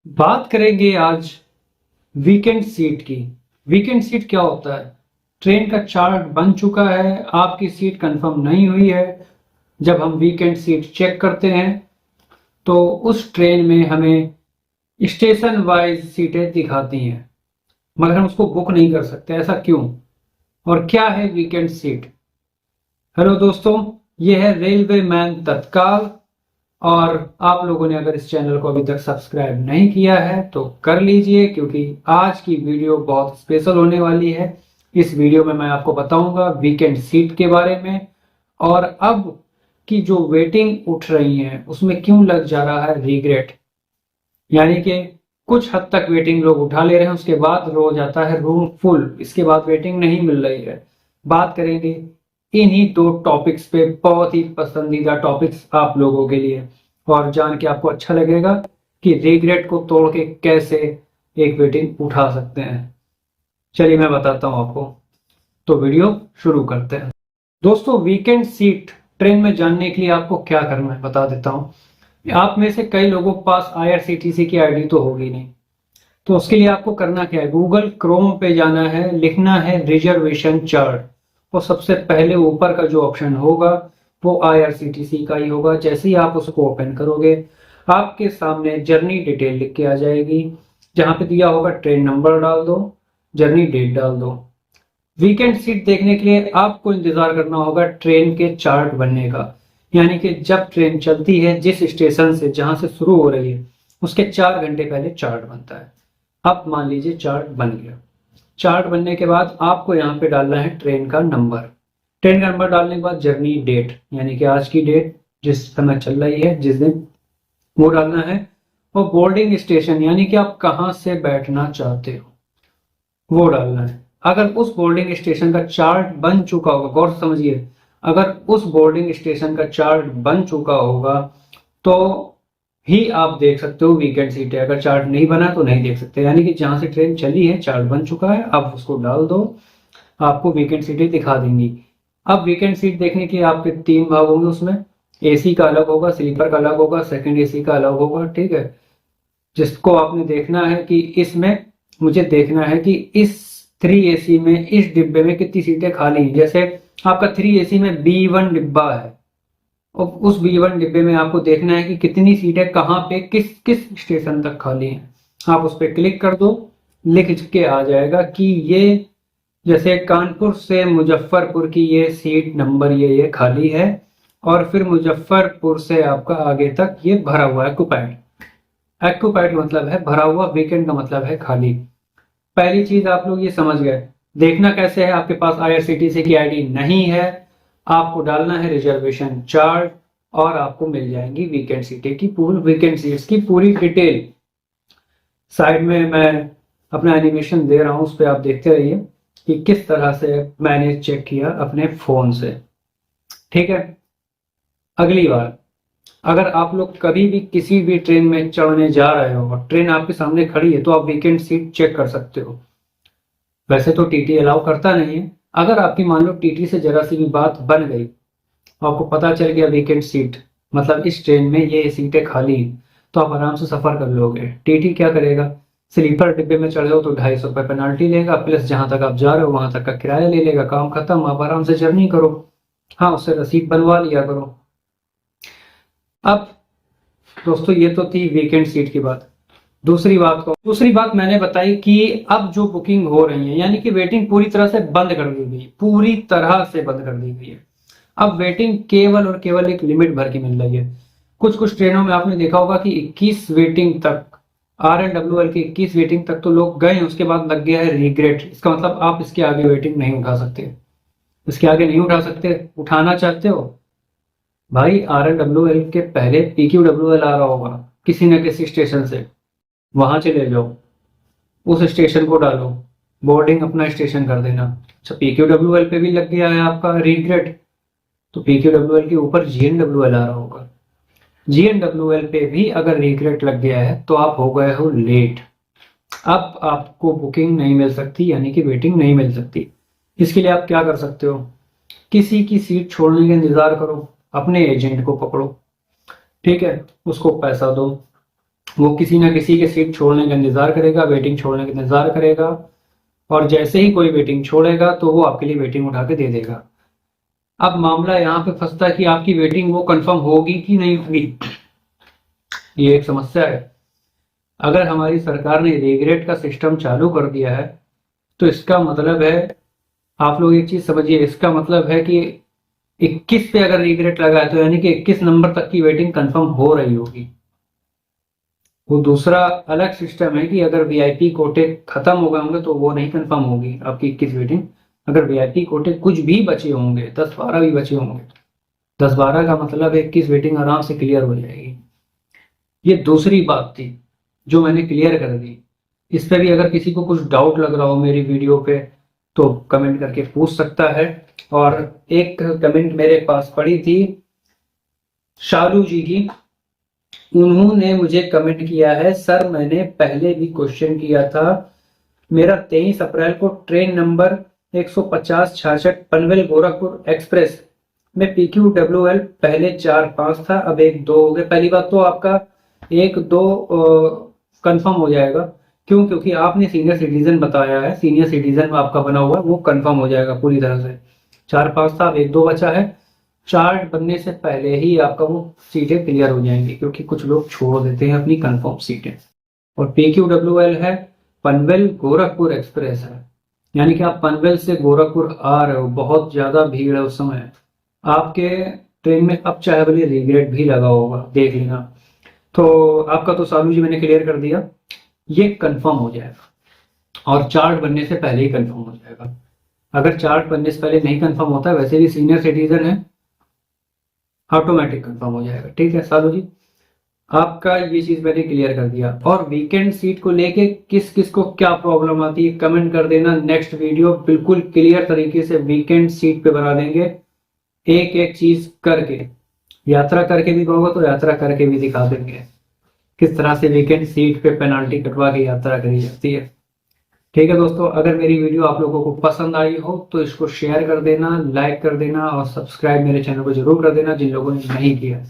बात करेंगे आज वीकेंड सीट की। वीकेंड सीट क्या होता है? ट्रेन का चार्ट बन चुका है, आपकी सीट कंफर्म नहीं हुई है। जब हम वीकेंड सीट चेक करते हैं तो उस ट्रेन में हमें स्टेशन वाइज सीटें दिखाती हैं, मगर हम उसको बुक नहीं कर सकते। ऐसा क्यों और क्या है वीकेंड सीट? हेलो दोस्तों, ये है रेलवे मैन तत्काल। और आप लोगों ने अगर इस चैनल को अभी तक सब्सक्राइब नहीं किया है तो कर लीजिए, क्योंकि आज की वीडियो बहुत स्पेशल होने वाली है। इस वीडियो में मैं आपको बताऊंगा वीकेंड सीट के बारे में, और अब की जो वेटिंग उठ रही है उसमें क्यों लग जा रहा है रिग्रेट। यानी कि कुछ हद तक वेटिंग लोग उठा ले रहे हैं, उसके बाद रो जाता है रूम फुल, इसके बाद वेटिंग नहीं मिल रही है। बात करेंगे इन्हीं दो टॉपिक्स पे, बहुत ही पसंदीदा टॉपिक्स आप लोगों के लिए, और जान के आपको अच्छा लगेगा कि रिग्रेट को तोड़ के कैसे एक वेटिंग उठा सकते हैं। चलिए मैं बताता हूं आपको, तो वीडियो शुरू करते हैं। दोस्तों, वीकेंड सीट ट्रेन में जानने के लिए आपको क्या करना है बता देता हूं। आप में से कई लोगों के पास आईआरसीटीसी की आईडी तो होगी नहीं, तो उसके लिए आपको करना क्या है, गूगल क्रोम पे जाना है, लिखना है रिजर्वेशन चार्ट, और सबसे पहले ऊपर का जो ऑप्शन होगा वो आईआरसीटीसी का ही होगा। जैसे ही आप उसको ओपन करोगे आपके सामने जर्नी डिटेल लिख के आ जाएगी, जहां पे दिया होगा ट्रेन नंबर डाल दो, जर्नी डेट डाल दो। वीकेंड सीट देखने के लिए आपको इंतजार करना होगा ट्रेन के चार्ट बनने का। यानी कि जब ट्रेन चलती है, जिस स्टेशन से जहां से शुरू हो रही है उसके 4 घंटे पहले चार्ट बनता है। अब मान लीजिए चार्ट बन गया। चार्ट बनने के बाद आपको यहाँ पे डालना है ट्रेन का नंबर। ट्रेन का नंबर डालने के बाद जर्नी डेट, यानी कि आज की डेट जिस समय चल रही है, जिस दिन, वो डालना है। और बोर्डिंग स्टेशन, यानी कि आप कहाँ से बैठना चाहते हो, वो डालना है। अगर उस बोर्डिंग स्टेशन का चार्ट बन चुका होगा, गौर से समझिए, अगर उस बोर्डिंग स्टेशन का चार्ट बन चुका होगा तो ही आप देख सकते हो वीकेंड सीट है। अगर चार्ट नहीं बना तो नहीं देख सकते। यानी कि जहां से ट्रेन चली है चार्ट बन चुका है, अब उसको डाल दो, आपको वीकेंड सीटें दिखा देंगी। अब वीकेंड सीट देखने के आपके 3 भाग होंगे, उसमें एसी का अलग होगा, स्लीपर का अलग होगा, सेकंड एसी का अलग होगा। ठीक है, जिसको आपने देखना है कि इसमें, मुझे देखना है कि इस 3 एसी में, इस डिब्बे में कितनी सीटें खाली हैं। जैसे आपका 3 एसी में B1 डिब्बा है, और उस B1 डिब्बे में आपको देखना है कि कितनी सीटें कहाँ पे किस किस स्टेशन तक खाली हैं। आप उस पर क्लिक कर दो, लिख के आ जाएगा कि ये, जैसे कानपुर से मुजफ्फरपुर की ये सीट नंबर ये खाली है, और फिर मुजफ्फरपुर से आपका आगे तक ये भरा हुआ है, ऑक्यूपाइड। ऑक्यूपाइड मतलब है भरा हुआ, वीकेंड का मतलब है खाली। पहली चीज आप लोग ये समझ गए। देखना कैसे है, आपके पास आईआरसीटीसी की आईडी नहीं है, आपको डालना है रिजर्वेशन चार्ट, और आपको मिल जाएंगी वीकेंड सीटें की पूरी, वीकेंड सीट्स की पूरी डिटेल। साइड में मैं अपना एनिमेशन दे रहा हूं, उस पर आप देखते रहिए कि किस तरह से मैंने चेक किया अपने फोन से। ठीक है, अगली बार अगर आप लोग कभी भी किसी भी ट्रेन में चढ़ने जा रहे हो और ट्रेन आपके सामने खड़ी है, तो आप वीकेंड सीट चेक कर सकते हो। वैसे तो टीटी अलाउ करता नहीं है। अगर आपकी मान लो टीटी से जरा सी भी बात बन गई, आपको पता चल गया वीकेंड सीट मतलब इस ट्रेन में ये सीटें खाली हैं, तो आप आराम से सफर कर लोगे। टीटी क्या करेगा, स्लीपर डिब्बे में चढ़े हो तो 250 रुपये पेनाल्टी लेगा, प्लस जहां तक आप जा रहे हो वहां तक का किराया ले लेगा, काम खत्म, आप आराम से जर्नी करो। हाँ, उससे रसीद बनवा लिया करो। अब दोस्तों, ये तो थी वीकेंड सीट की बात। दूसरी बात मैंने बताई कि अब जो बुकिंग हो रही है, यानी कि वेटिंग पूरी तरह से बंद कर दी गई, पूरी तरह से बंद कर दी गई है। अब वेटिंग केवल और केवल एक लिमिट भर की मिल रही है। कुछ कुछ ट्रेनों में आपने देखा होगा कि 21 वेटिंग तक, RNWL की 21 वेटिंग तक तो लोग गए, उसके बाद लग गया है रिग्रेट। इसका मतलब आप इसके आगे वेटिंग नहीं उठा सकते। इसके आगे नहीं उठा सकते, उठाना चाहते हो भाई, RNWL के पहले PQWL आ रहा होगा किसी न किसी स्टेशन से, वहां चले जाओ, उस स्टेशन को डालो, बोर्डिंग अपना स्टेशन कर देना। अच्छा, PQWL पे भी लग गया है आपका रिग्रेट, तो PQWL के ऊपर GNWL आ रहा होगा। GNWL पे भी अगर रिग्रेट लग गया है तो आप हो गए हो लेट। अब आपको बुकिंग नहीं मिल सकती, यानी कि वेटिंग नहीं मिल सकती। इसके लिए आप क्या कर सकते हो, किसी की सीट छोड़ने का इंतजार करो, अपने एजेंट को पकड़ो। ठीक है, उसको पैसा दो, वो किसी ना किसी के सीट छोड़ने का इंतजार करेगा, वेटिंग छोड़ने का इंतजार करेगा, और जैसे ही कोई वेटिंग छोड़ेगा तो वो आपके लिए वेटिंग उठा के दे देगा। अब मामला यहाँ पे फंसता है कि आपकी वेटिंग वो कंफर्म होगी कि नहीं होगी, ये एक समस्या है। अगर हमारी सरकार ने रिग्रेट का सिस्टम चालू कर दिया है तो इसका मतलब है, आप लोग एक चीज समझिए, इसका मतलब है कि 21 पे अगर रिग्रेट लगा है तो यानी कि 21 नंबर तक की वेटिंग कंफर्म हो रही होगी। वो दूसरा अलग सिस्टम है कि अगर वीआईपी कोटे खत्म हो गए होंगे तो वो नहीं कंफर्म होगी आपकी 21 वेटिंग। अगर वीआईपी कोटे कुछ भी बचे होंगे, 10-12 भी बचे होंगे, 10-12 का मतलब 21 वेटिंग आराम से क्लियर हो जाएगी। ये दूसरी बात थी जो मैंने क्लियर कर दी। इस पे भी अगर किसी को कुछ डाउट लग रहा हो मेरी वीडियो पे तो कमेंट करके पूछ सकता है। और एक कमेंट मेरे पास पड़ी थी शालू जी की, उन्होंने मुझे कमेंट किया है, सर मैंने पहले भी क्वेश्चन किया था, मेरा 23 अप्रैल को train number 150-66 Panvel Gorakhpur express में PQWL पहले 4-5 था, अब 1-2 हो गए। पहली बात तो आपका 1-2 कंफर्म हो जाएगा। क्यों? क्योंकि आपने सीनियर सिटीजन बताया है, सीनियर सिटीजन आपका बना हुआ है, वो कंफर्म हो जाएगा पूरी तरह से। 4-5 था, अब 1-2 बचा है। चार्ट बनने से पहले ही आपका वो सीटें क्लियर हो जाएंगी, क्योंकि कुछ लोग छोड़ देते हैं अपनी कंफर्म सीटें। और PQWL है पनवेल गोरखपुर एक्सप्रेस है, यानी कि आप पनवेल से गोरखपुर आ रहे हो, बहुत ज्यादा भीड़ है उस समय आपके ट्रेन में। अब चाहे भले रिग्रेट भी लगा होगा, देख लेना। तो आपका तो सालू जी मैंने क्लियर कर दिया, ये कंफर्म हो जाएगा और चार्ट बनने से पहले ही कंफर्म हो जाएगा। अगर चार्ट बनने से पहले नहीं कंफर्म होता, वैसे भी सीनियर सिटीजन है, ऑटोमेटिक कंफर्म हो जाएगा। ठीक है सालू जी, आपका ये चीज मैंने क्लियर कर दिया। और वीकेंड सीट को लेके किस किस को क्या प्रॉब्लम आती है कमेंट कर देना। नेक्स्ट वीडियो बिल्कुल क्लियर तरीके से वीकेंड सीट पे बना देंगे, एक एक चीज करके। यात्रा करके भी कहोगे तो यात्रा करके भी दिखा देंगे किस तरह से वीकेंड सीट पे पेनाल्टी कटवा के यात्रा करी जाती है। ठीक है दोस्तों, अगर मेरी वीडियो आप लोगों को पसंद आई हो तो इसको शेयर कर देना, लाइक कर देना और सब्सक्राइब मेरे चैनल को जरूर कर देना जिन लोगों ने नहीं किया।